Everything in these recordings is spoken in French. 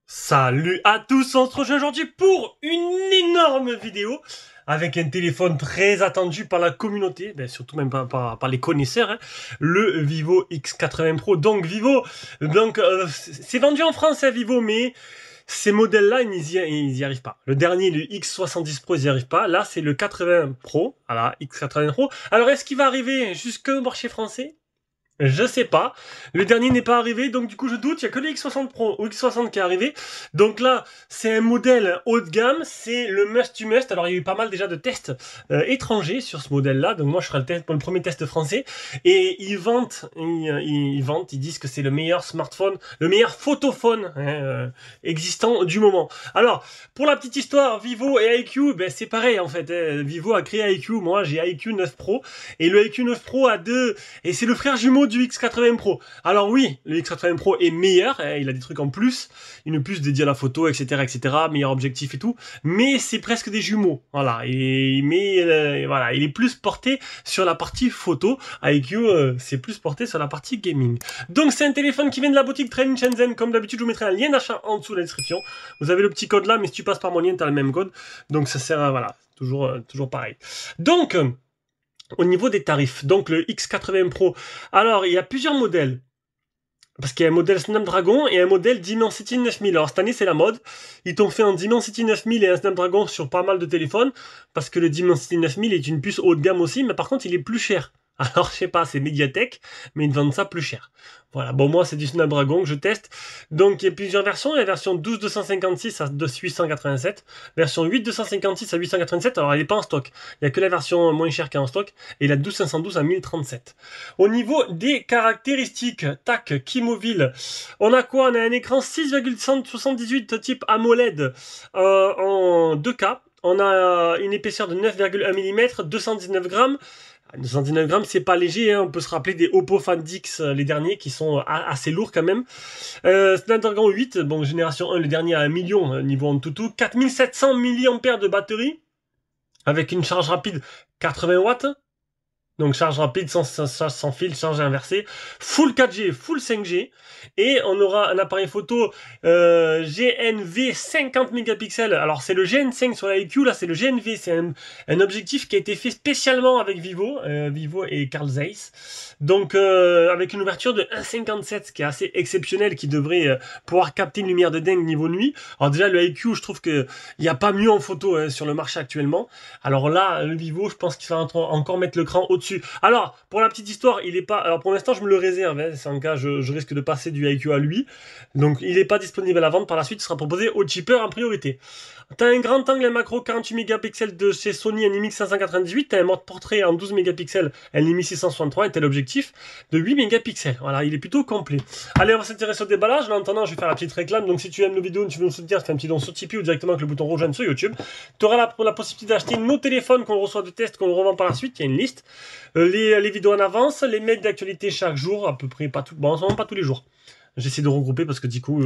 Salut à tous, on se rejoint aujourd'hui pour une énorme vidéo avec un téléphone très attendu par la communauté, surtout même par les connaisseurs, hein, le Vivo X80 Pro. Donc Vivo, c'est vendu en France, hein, Vivo, mais ces modèles-là, ils y arrivent pas. Le dernier, le X70 Pro, ils y arrivent pas. Là, c'est le 80 Pro, voilà, X80 Pro. Alors, est-ce qu'il va arriver jusqu'au marché français? Je sais pas. Le dernier n'est pas arrivé, donc du coup je doute. Il y a que le X60 Pro ou X60 qui est arrivé. Donc là, c'est un modèle haut de gamme. C'est le must to must. Alors il y a eu pas mal déjà de tests étrangers sur ce modèle-là. Donc moi je ferai le premier test français. Et ils disent que c'est le meilleur smartphone, le meilleur photophone existant du moment. Alors pour la petite histoire, Vivo et iQOO, c'est pareil en fait. Vivo a créé iQOO. Moi j'ai iQOO 9 Pro et le iQOO 9 Pro a deux et c'est le frère jumeau du X80 Pro. Alors oui, le X80 Pro est meilleur, hein, il a des trucs en plus, une puce dédiée à la photo, etc., meilleur objectif et tout, mais c'est presque des jumeaux, voilà. Voilà, il est plus porté sur la partie photo, iQOO c'est plus porté sur la partie gaming. Donc c'est un téléphone qui vient de la boutique Training Shenzhen, comme d'habitude je vous mettrai un lien d'achat en dessous de la description. Vous avez le petit code là, mais si tu passes par mon lien, tu as le même code, donc ça sert à, voilà, toujours pareil. Donc au niveau des tarifs, donc le X80 Pro, alors il y a plusieurs modèles. Parce qu'il y a un modèle Snapdragon et un modèle Dimensity 9000. Alors cette année c'est la mode. Ils t'ont fait un Dimensity 9000 et un Snapdragon sur pas mal de téléphones. Parce que le Dimensity 9000 est une puce haut de gamme aussi, mais par contre il est plus cher. Alors je sais pas, c'est Mediatek, mais ils vendent ça plus cher. Voilà, bon moi c'est du Snapdragon que je teste. Donc il y a plusieurs versions, la version 12256 à 887, version 8256 à 887, alors elle n'est pas en stock. Il n'y a que la version moins chère qui est en stock, et la 12512 à 1037. Au niveau des caractéristiques, tac, Kimobile, on a quoi? On a un écran 6,78 type AMOLED en 2K. On a une épaisseur de 9,1 mm, 219 grammes. 219 grammes, c'est pas léger, hein. On peut se rappeler des Oppo Find X, les derniers, qui sont assez lourds quand même. Snapdragon 8, bon, génération 1, le dernier à 1 million, niveau Antutu. 4700 mAh de batterie, avec une charge rapide 80 watts. Donc charge rapide, sans fil, charge inversée, full 4G, full 5G, et on aura un appareil photo GNV 50 mégapixels. Alors c'est le GN5 sur la iQOO, là c'est le GNV, c'est un objectif qui a été fait spécialement avec Vivo, Vivo et Carl Zeiss. Donc avec une ouverture de 1,57, ce qui est assez exceptionnel, qui devrait pouvoir capter une lumière de dingue niveau nuit. Alors déjà le iQOO, je trouve que il n'y a pas mieux en photo hein, sur le marché actuellement. Alors là, le Vivo, je pense qu'il va encore mettre le cran au-dessus. Alors, pour la petite histoire, il est pas... Alors pour l'instant, je me le réserve, hein, c'est en cas, je risque de passer du iQOO à lui. Donc il n'est pas disponible à la vente, par la suite, il sera proposé au cheaper en priorité. T'as un grand angle, un macro 48 mégapixels de chez Sony, un IMX598, t'as un mode portrait en 12 mégapixels, un IMX663, et t'as l'objectif de 8 mégapixels. Voilà, il est plutôt complet. Allez, on va s'intéresser au déballage. En attendant, je vais faire la petite réclame. Donc si tu aimes nos vidéos, tu veux nous soutenir, fais un petit don sur Tipeee ou directement avec le bouton rejoindre sur YouTube. Tu auras la possibilité d'acheter nos téléphones qu'on reçoit de test, qu'on revend par la suite. Il y a une liste. Les vidéos en avance, les mails d'actualité chaque jour, à peu près, pas tout, bon, en ce moment, pas tous les jours. J'essaie de regrouper parce que du coup,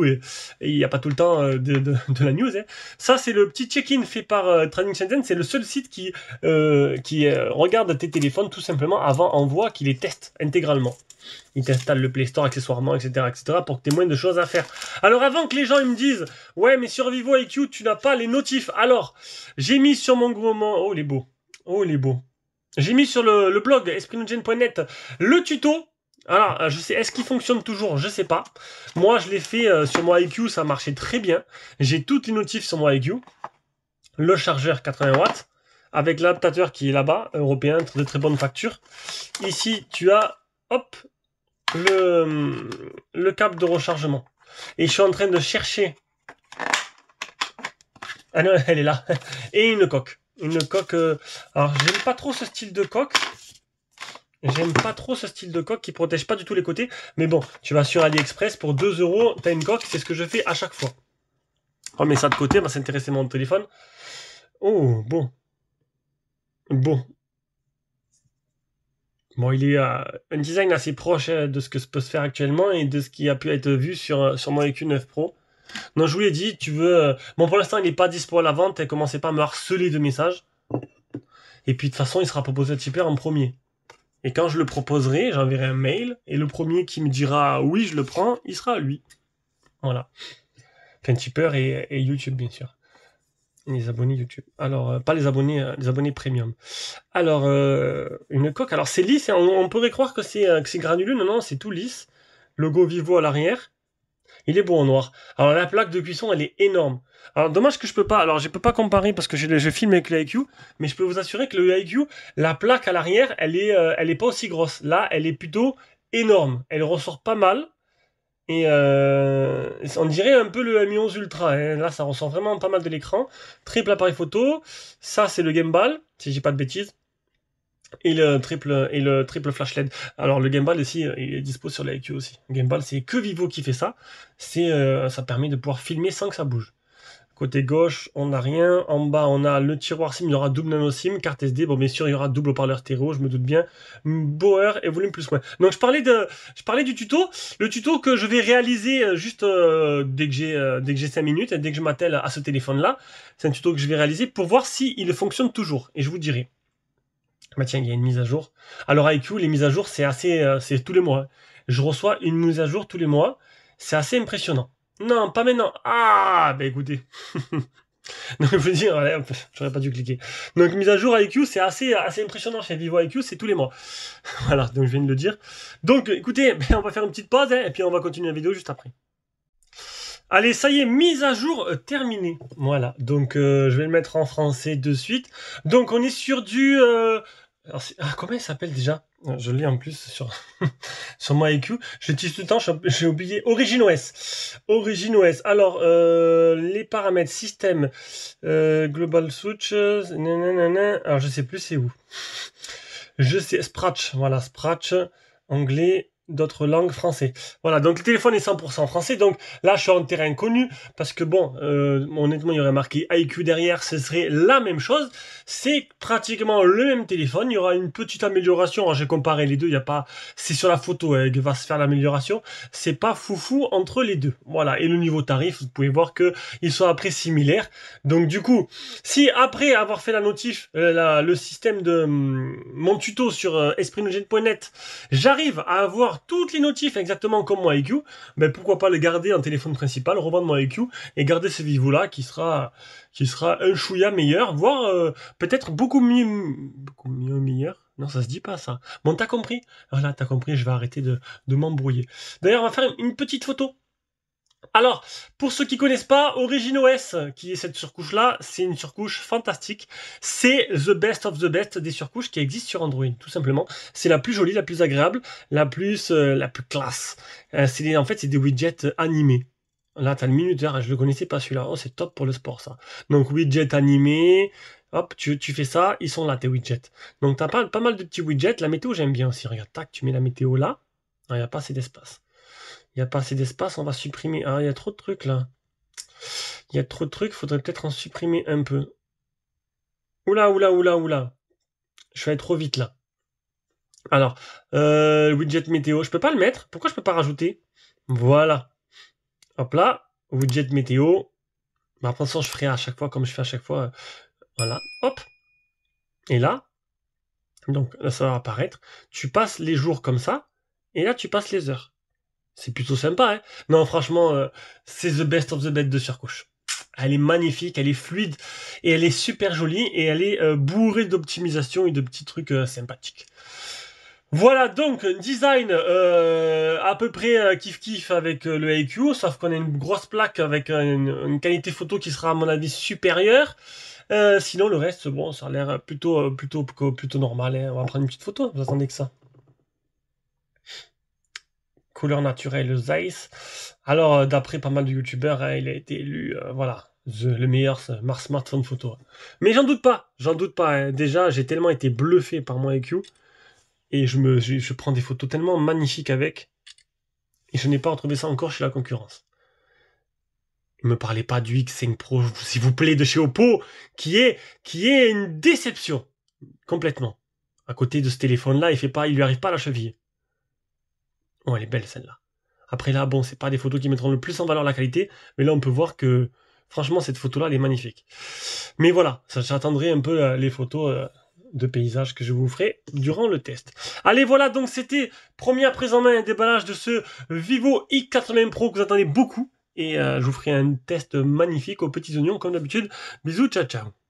il n'y a pas tout le temps de la news. Hein. Ça, c'est le petit check-in fait par Training Shenzhen. C'est le seul site qui regarde tes téléphones tout simplement avant envoi, qui les teste intégralement. Il t'installe le Play Store accessoirement, etc., pour que tu aies moins de choses à faire. Alors avant que les gens ils me disent « Ouais, mais sur Vivo iQOO, tu n'as pas les notifs. » Alors, j'ai mis sur mon gourmand... Oh, il est beau. Oh, il est beau. J'ai mis sur le blog espritnotgen.net le tuto. Alors, je sais, est-ce qu'il fonctionne toujours? Je sais pas. Moi, je l'ai fait sur mon iQOO, ça marchait très bien. J'ai toutes les notifs sur mon iQOO. Le chargeur 80 watts, avec l'adaptateur qui est là-bas, européen, de très bonne facture. Ici, tu as, hop, le câble de rechargement. Et je suis en train de chercher... Ah non, elle est là. Et une coque. Une coque... Alors, j'aime pas trop ce style de coque. J'aime pas trop ce style de coque qui protège pas du tout les côtés. Mais bon, tu vas sur AliExpress pour 2 €, t'as une coque, c'est ce que je fais à chaque fois. On met ça de côté, on va s'intéresser à mon téléphone. Oh, bon. Bon. Bon, il est un design assez proche de ce que peut se faire actuellement et de ce qui a pu être vu sur mon iQOO 9 Pro. Donc je vous l'ai dit, tu veux... Bon, pour l'instant, il n'est pas dispo à la vente, et commencez pas à me harceler de messages. Et puis de toute façon, il sera proposé à tipeur en premier. Et quand je le proposerai, j'enverrai un mail, et le premier qui me dira oui, je le prends, il sera lui. Voilà. Enfin, tipeur et YouTube, bien sûr. Et les abonnés YouTube. Alors, pas les abonnés premium. Alors, une coque. Alors, c'est lisse. On pourrait croire que c'est granuleux. Non, non, c'est tout lisse. Logo Vivo à l'arrière. Il est beau en noir. Alors, la plaque de cuisson, elle est énorme. Alors, dommage que je peux pas. Alors, je peux pas comparer parce que je filme avec le IQ. Mais je peux vous assurer que le IQ, la plaque à l'arrière, elle est pas aussi grosse. Là, elle est plutôt énorme. Elle ressort pas mal. Et on dirait un peu le Mi 11 Ultra, hein. Là ça ressent vraiment pas mal de l'écran. Triple appareil photo, ça c'est le gimbal, si j'ai pas de bêtises. Et le triple flash LED. Alors le gimbal ici, il est dispo sur l'IQ aussi. Le gimbal, c'est que Vivo qui fait ça. Ça permet de pouvoir filmer sans que ça bouge. Côté gauche, on n'a rien. En bas, on a le tiroir SIM. Il y aura double nano SIM, carte SD. Bon, bien sûr, il y aura double haut-parleur stéréo, je me doute bien. Bauer et volume plus moins. Donc, je parlais du tuto. Le tuto que je vais réaliser juste dès que j'ai 5 minutes, dès que je m'attelle à ce téléphone-là. C'est un tuto que je vais réaliser pour voir s'il fonctionne toujours. Et je vous dirai. Bah tiens, il y a une mise à jour. Alors, IQ, les mises à jour, c'est tous les mois, hein. Je reçois une mise à jour tous les mois. C'est assez impressionnant. Non, pas maintenant. Ah, bah écoutez. Donc je veux dire, ouais, j'aurais pas dû cliquer. Donc mise à jour IQ, c'est assez impressionnant chez Vivo IQ, c'est tous les mois. Voilà, donc je viens de le dire. Donc écoutez, on va faire une petite pause, hein, et puis on va continuer la vidéo juste après. Allez, ça y est, mise à jour terminée. Voilà, donc je vais le mettre en français de suite. Donc on est sur du... comment il s'appelle déjà? Je le lis en plus sur, sur mon IQ. Je l'utilise tout le temps, j'ai oublié. OriginOS. OriginOS. Alors, les paramètres, système, Global Switch, nanana. Alors, je sais plus c'est où. Je sais, Scratch. Voilà, Scratch, anglais, d'autres langues, français. Voilà, donc le téléphone est 100% français. Donc là, je suis en terrain inconnu parce que bon, honnêtement, il y aurait marqué IQ derrière, ce serait la même chose. C'est pratiquement le même téléphone. Il y aura une petite amélioration. Alors, j'ai comparé les deux. Il y a pas, c'est sur la photo que va se faire l'amélioration. C'est pas foufou entre les deux. Voilà. Et le niveau tarif, vous pouvez voir que ils sont après similaires. Donc du coup, si après avoir fait la notif, le système de mon tuto sur espritnogène.net, j'arrive à avoir toutes les notifs exactement comme mon IQ, ben pourquoi pas le garder en téléphone principal, revendre mon IQ et garder ce Vivo là qui sera un chouïa meilleur, voire peut-être beaucoup mieux meilleur. Non, ça se dit pas ça. Bon, t'as compris? Voilà, t'as compris, je vais arrêter de m'embrouiller. D'ailleurs, on va faire une petite photo. Alors, pour ceux qui connaissent pas, OriginOS, qui est cette surcouche-là, c'est une surcouche fantastique. C'est the best of the best des surcouches qui existent sur Android, tout simplement. C'est la plus jolie, la plus agréable, la plus classe. En fait, c'est des widgets animés. Là, t'as le minuteur, je le connaissais pas celui-là. Oh, c'est top pour le sport, ça. Donc, widget animé. Hop, tu fais ça, ils sont là, tes widgets. Donc, t'as pas mal de petits widgets. La météo, j'aime bien aussi. Regarde, tac, tu mets la météo là. Il n'y a pas assez d'espace. Il n'y a pas assez d'espace, on va supprimer. Ah, il y a trop de trucs là. Il y a trop de trucs, faudrait peut-être en supprimer un peu. Oula. Je vais aller trop vite là. Alors, widget météo, je peux pas le mettre. Pourquoi je peux pas rajouter? Voilà. Hop là, widget météo. Bah, après ça, je ferai à chaque fois comme je fais à chaque fois. Voilà, hop. Et là, donc là, ça va apparaître. Tu passes les jours comme ça. Et là, tu passes les heures. C'est plutôt sympa, hein. Non, franchement, c'est the best of the best de surcouche. Elle est magnifique, elle est fluide, et elle est super jolie, et elle est bourrée d'optimisation et de petits trucs sympathiques. Voilà, donc, un design à peu près kiff-kiff avec le IQ, sauf qu'on a une grosse plaque avec une qualité photo qui sera, à mon avis, supérieure. Sinon, le reste, bon, ça a l'air plutôt normal, hein. On va prendre une petite photo, vous attendez que ça. Couleur naturelle Zeiss. Alors, d'après pas mal de youtubeurs, hein, il a été élu, voilà, le meilleur smartphone photo. Mais j'en doute pas, hein. Déjà, j'ai tellement été bluffé par mon IQ, et je prends des photos tellement magnifiques avec, et je n'ai pas retrouvé ça encore chez la concurrence. Ne me parlez pas du X5 Pro, s'il vous plaît, de chez Oppo, qui est une déception, complètement. À côté de ce téléphone-là, il lui arrive pas à la cheville. Oh, elle est belle celle-là. Après là, bon, c'est pas des photos qui mettront le plus en valeur la qualité, mais là on peut voir que franchement cette photo-là, elle est magnifique. Mais voilà, j'attendrai un peu les photos de paysages que je vous ferai durant le test. Allez, voilà, donc c'était première prise en main et déballage de ce Vivo X80 Pro que vous attendez beaucoup. Et je vous ferai un test magnifique aux petits oignons comme d'habitude. Bisous, ciao ciao.